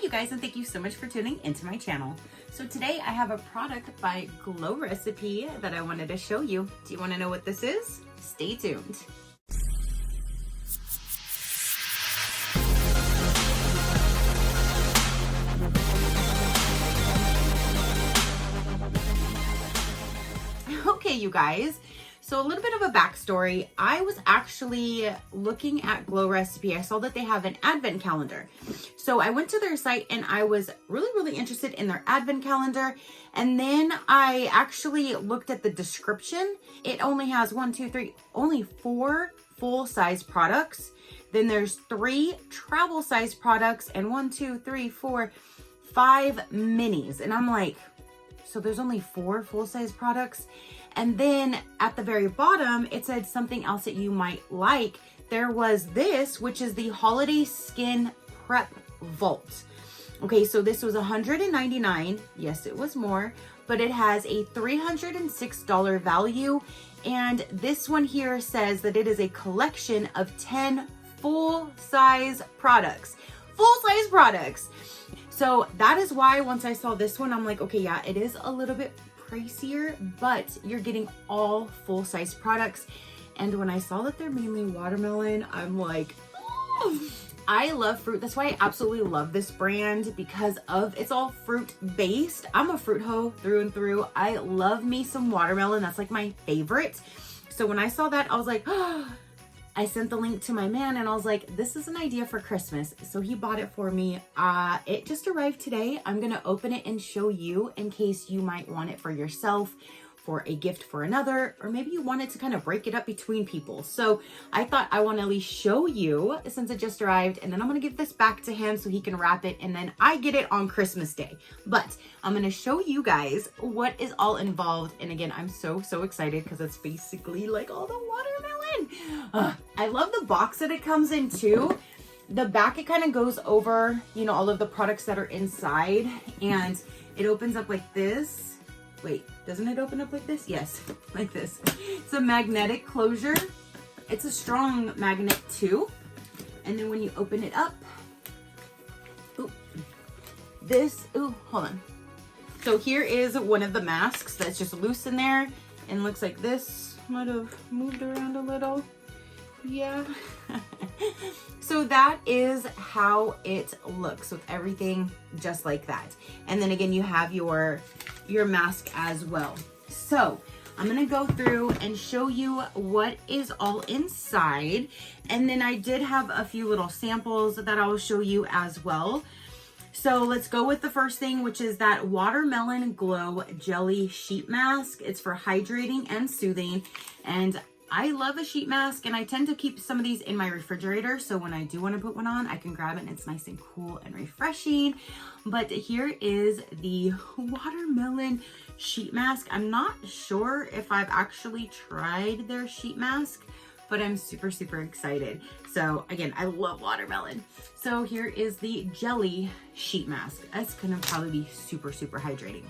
you guys, and thank you so much for tuning into my channel. So today I have a product by Glow Recipe that I wanted to show you. Do you want to know what this is? Stay tuned. Okay, you guys. So a little bit of a backstory. I was actually looking at Glow Recipe. I saw that they have an advent calendar. So I went to their site and I was really interested in their advent calendar. And then I actually looked at the description. It only has only 4 full-size products. Then there's 3 travel size products and 5 minis. And I'm like, so there's only 4 full-size products. And then at the very bottom, it said something else that you might like. There was this, which is the Holiday Skin Prep Vault. Okay, so this was $199. Yes, it was more, but it has a $306 value. And this one here says that it is a collection of 10 full-size products. Full-size products. So that is why once I saw this one, I'm like, okay, yeah, it is a little bit pricier, but you're getting all full-size products. And when I saw that they're mainly watermelon, I'm like, oh, I love fruit. That's why I absolutely love this brand, because of it's all fruit based. I'm a fruit hoe through and through. I love me some watermelon. That's like my favorite. So when I saw that, I was like, oh, I sent the link to my man and I was like, this is an idea for Christmas. So he bought it for me. It just arrived today. I'm going to open it and show you in case you might want it for yourself, for a gift for another, or maybe you wanted to kind of break it up between people. So I thought I want to at least show you since it just arrived, and then I'm going to give this back to him so he can wrap it, and then I get it on Christmas Day. But I'm going to show you guys what is all involved. And again, I'm so excited because it's basically like all the watermelon. I love the box that it comes in too. The back, it kind of goes over, you know, all of the products that are inside, and it opens up like this. Wait, doesn't it open up like this? Yes, like this. It's a magnetic closure. It's a strong magnet too. And then when you open it up, hold on. So here is one of the masks that's just loose in there and looks like this. Might have moved around a little. Yeah. So that is how it looks with everything just like that. And then again, you have your mask as well. So I'm gonna go through and show you what is all inside. And then I did have a few little samples that I'll show you as well. So let's go with the first thing, which is that Watermelon Glow Jelly Sheet Mask. It's for hydrating and soothing. And I love a sheet mask, and I tend to keep some of these in my refrigerator. So when I do want to put one on, I can grab it and it's nice and cool and refreshing. But here is the watermelon sheet mask. I'm not sure if I've actually tried their sheet mask, but I'm super excited. So again, I love watermelon. So here is the jelly sheet mask. That's gonna probably be super hydrating.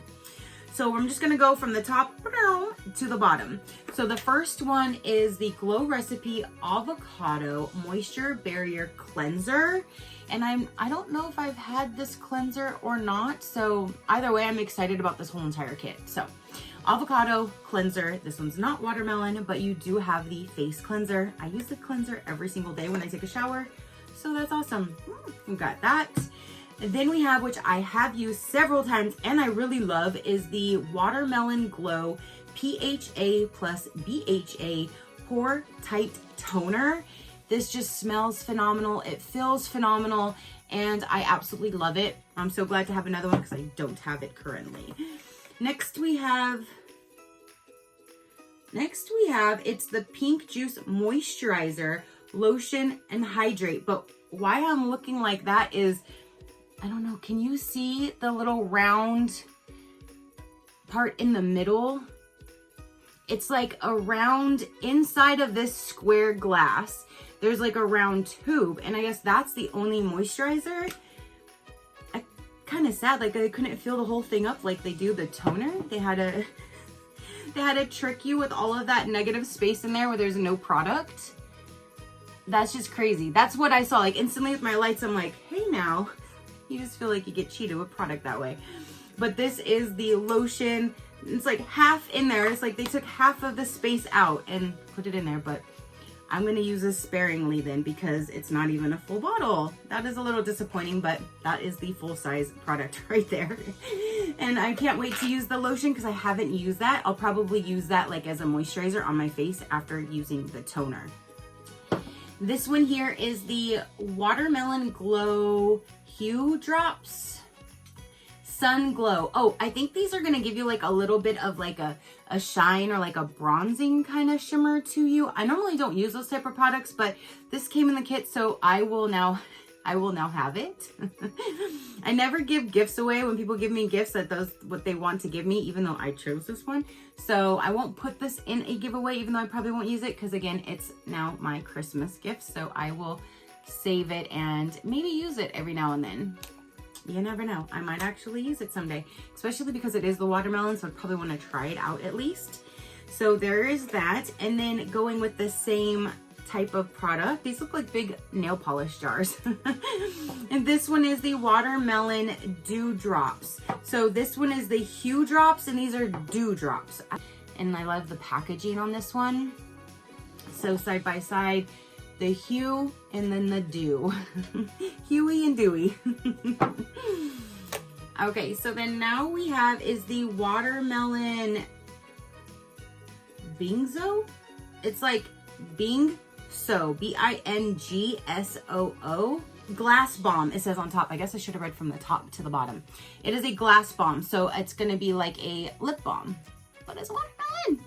So I'm just gonna go from the top to the bottom. So the first one is the Glow Recipe Avocado Moisture Barrier Cleanser. And I don't know if I've had this cleanser or not. So either way, I'm excited about this whole entire kit. So avocado cleanser. This one's not watermelon, but you do have the face cleanser. I use the cleanser every single day when I take a shower. So that's awesome. We got that. And then we have, which I have used several times and I really love, is the Watermelon Glow PHA plus BHA Pore Tight Toner. This just smells phenomenal. It feels phenomenal, and I absolutely love it. I'm so glad to have another one because I don't have it currently. Next we have, it's the Pink Juice Moisturizer Lotion and Hydrate. But why I'm looking like that is, I don't know, can you see the little round part in the middle? It's like a round inside of this square glass. There's like a round tube, and I guess that's the only moisturizer. I kind of sad, like they couldn't fill the whole thing up like they do the toner. They had to trick you with all of that negative space in there where there's no product. That's just crazy. That's what I saw, like instantly with my lights. I'm like, hey now, You just feel like you get cheated with product that way. But this is the lotion. It's like half in there. It's like they took half of the space out and put it in there, but I'm gonna use this sparingly then because it's not even a full bottle. That is a little disappointing, but that is the full size product right there. And I can't wait to use the lotion because I haven't used that. I'll probably use that like as a moisturizer on my face after using the toner. This one here is the Watermelon Glow Hue Drops Sun Glow. Oh, I think these are gonna give you like a little bit of like a shine or like a bronzing kind of shimmer to you. I normally don't use those type of products, but this came in the kit, so I will now have it. I never give gifts away when people give me gifts that those what they want to give me, even though I chose this one. So I won't put this in a giveaway, even though I probably won't use it, because again, it's now my Christmas gift. So I will save it and maybe use it every now and then. You never know. I might actually use it someday, especially because it is the watermelon, so I probably want to try it out at least. So there is that. And then going with the same type of product, these look like big nail polish jars. And this one is the Watermelon Dew Drops. So this one is the Hue Drops and these are Dew Drops. And I love the packaging on this one. So side by side, the hue and then the dew. Huey and dewy. Okay, so then now we have is the Watermelon Bingso. It's like Bingso, B-I-N-G-S-O-O. Glass Bomb, it says on top. I guess I should have read from the top to the bottom. It is a glass bomb, so it's gonna be like a lip balm, but it's watermelon.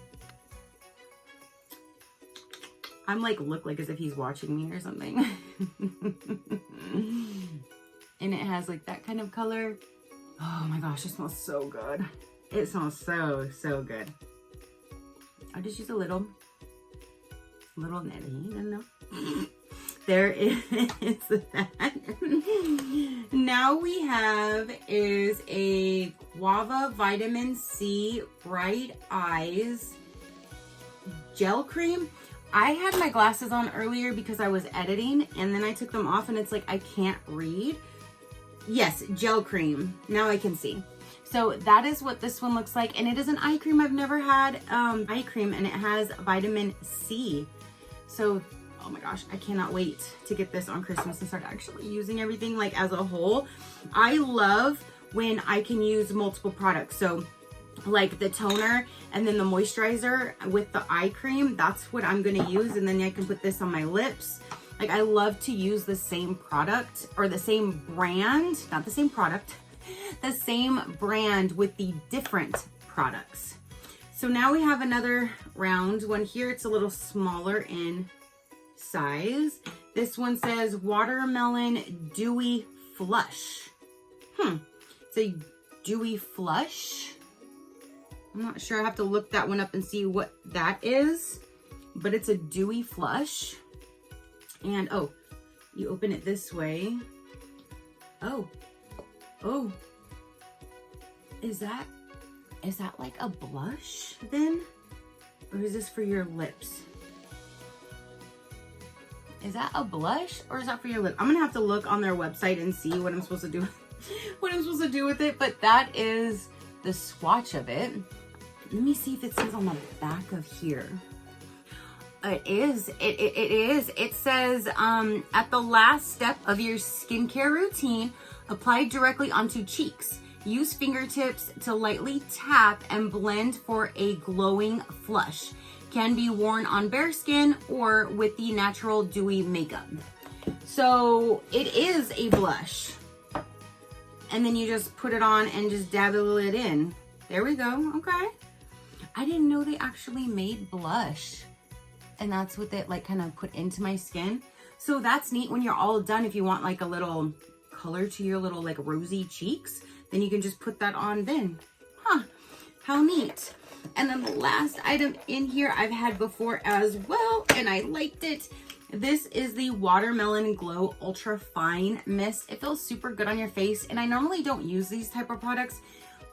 I'm like, look like as if he's watching me or something. And it has like that kind of color. Oh my gosh, it smells so good. It smells so, so good. I'll just use a little netty, no. There is that. Now we have is a Guava Vitamin C Bright Eyes Gel Cream. I had my glasses on earlier because I was editing and then I took them off and it's like I can't read. Yes, gel cream. Now I can see. So that is what this one looks like, and it is an eye cream. I've never had eye cream, and it has vitamin C. So, oh my gosh, I cannot wait to get this on Christmas and start actually using everything like as a whole. I love when I can use multiple products. So like the toner and then the moisturizer with the eye cream, that's what I'm gonna use, and then I can put this on my lips. Like, I love to use the same product or the same brand, not the same product, the same brand with the different products. So now we have another round one here. It's a little smaller in size. This one says Watermelon Dewy Flush. It's a dewy flush. I'm not sure. I have to look that one up and see what that is, but it's a dewy flush. And oh, you open it this way. Oh, is that like a blush then? Or is this for your lips? Is that a blush or is that for your lip? I'm gonna have to look on their website and see what I'm supposed to do, with it, but that is the swatch of it. Let me see if it says on the back of here. It is. It says, at the last step of your skincare routine, apply directly onto cheeks. Use fingertips to lightly tap and blend for a glowing flush. Can be worn on bare skin or with the natural dewy makeup. So it is a blush. And then you just put it on and just dabble it in. There we go. Okay. I didn't know they actually made blush. And that's what they like kind of put into my skin. So that's neat when you're all done. If you want like a little color to your little like rosy cheeks, then you can just put that on then. Huh, how neat. And then the last item in here I've had before as well, and I liked it. This is the Watermelon Glow Ultra Fine Mist. It feels super good on your face, and I normally don't use these type of products,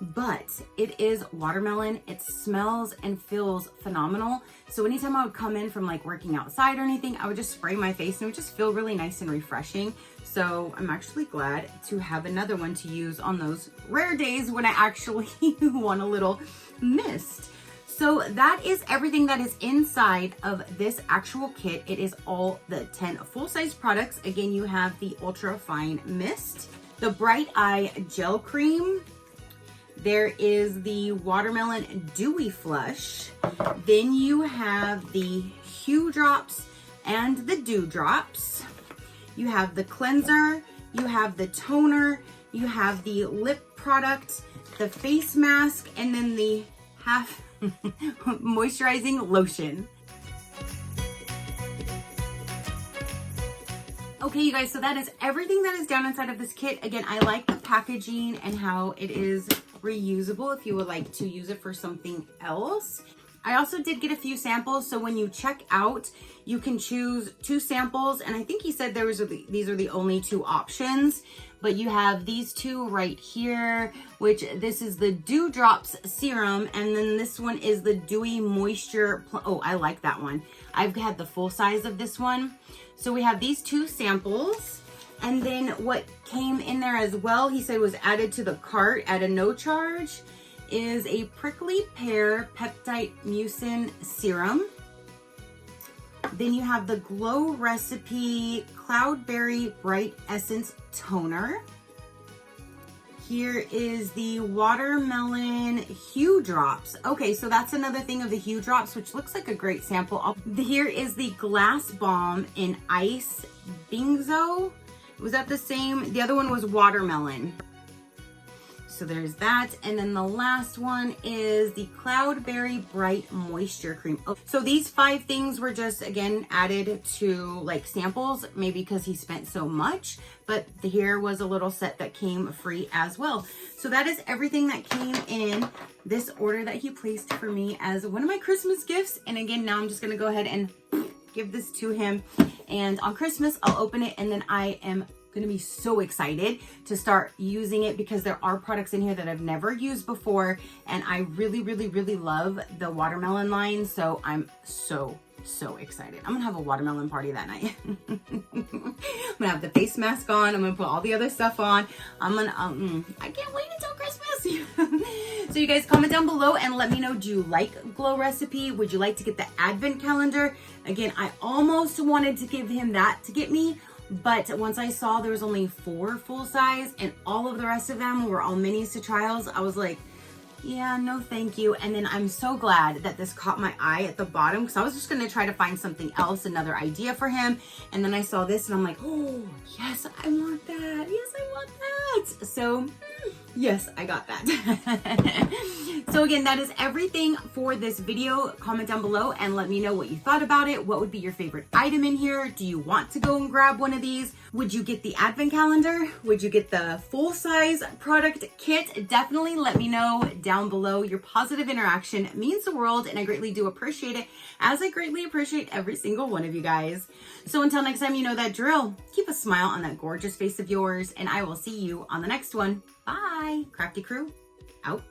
but it is watermelon. It smells and feels phenomenal. So anytime I would come in from like working outside or anything, I would just spray my face and it would just feel really nice and refreshing. So I'm actually glad to have another one to use on those rare days when I actually want a little mist. So that is everything that is inside of this actual kit. It is all the 10 full-size products. Again, you have the Ultra Fine Mist, the Bright Eye Gel Cream, there is the Watermelon Dewy Flush, then you have the Hue Drops and the Dew Drops, you have the cleanser, you have the toner, you have the lip product, the face mask, and then the half moisturizing lotion. Okay, you guys, so that is everything that is down inside of this kit. Again, I like the packaging and how it is reusable if you would like to use it for something else. I also did get a few samples, so when you check out, you can choose 2 samples, and I think he said these are the only 2 options, but you have these 2 right here, which this is the Dew Drops Serum, and then this one is the Dewy Moisture. Oh, I like that one. I've had the full size of this one. So we have these 2 samples, and then what came in there as well, he said was added to the cart at a no charge, is a Prickly Pear Peptide Mucin Serum. Then you have the Glow Recipe Cloudberry Bright Essence Toner. Here is the Watermelon Hue Drops. Okay, so that's another thing of the Hue Drops, which looks like a great sample. Here is the Glass Balm in Ice Bingzo. Was that the same? The other one was Watermelon. So there's that. And then the last one is the Cloudberry Bright Moisture Cream. Oh, so these 5 things were just, again, added to like samples, maybe because he spent so much, but here was a little set that came free as well. So that is everything that came in this order that he placed for me as one of my Christmas gifts. And again, now I'm just gonna go ahead and give this to him. And on Christmas, I'll open it, and then I am gonna be so excited to start using it because there are products in here that I've never used before, and I really love the watermelon line, so I'm so excited. I'm gonna have a watermelon party that night. I'm gonna have the face mask on, I'm gonna put all the other stuff on, I can't wait until Christmas. So you guys comment down below and let me know, do you like Glow Recipe? Would you like to get the advent calendar? Again, I almost wanted to give him that to get me, but once I saw there was only 4 full size and all of the rest of them were all minis to trials, I was like, yeah, no thank you. And then I'm so glad that this caught my eye at the bottom, because I was just going to try to find something else, another idea for him. And then I saw this and I'm like, oh, yes, I want that. Yes, I want that. So yes, I got that. So again, that is everything for this video. Comment down below and let me know what you thought about it. What would be your favorite item in here? Do you want to go and grab one of these? Would you get the advent calendar? Would you get the full-size product kit? Definitely let me know down below. Your positive interaction means the world, and I greatly do appreciate it, as I greatly appreciate every single one of you guys. So until next time, you know that drill. Keep a smile on that gorgeous face of yours, and I will see you on the next one. Bye. Crafty crew, out.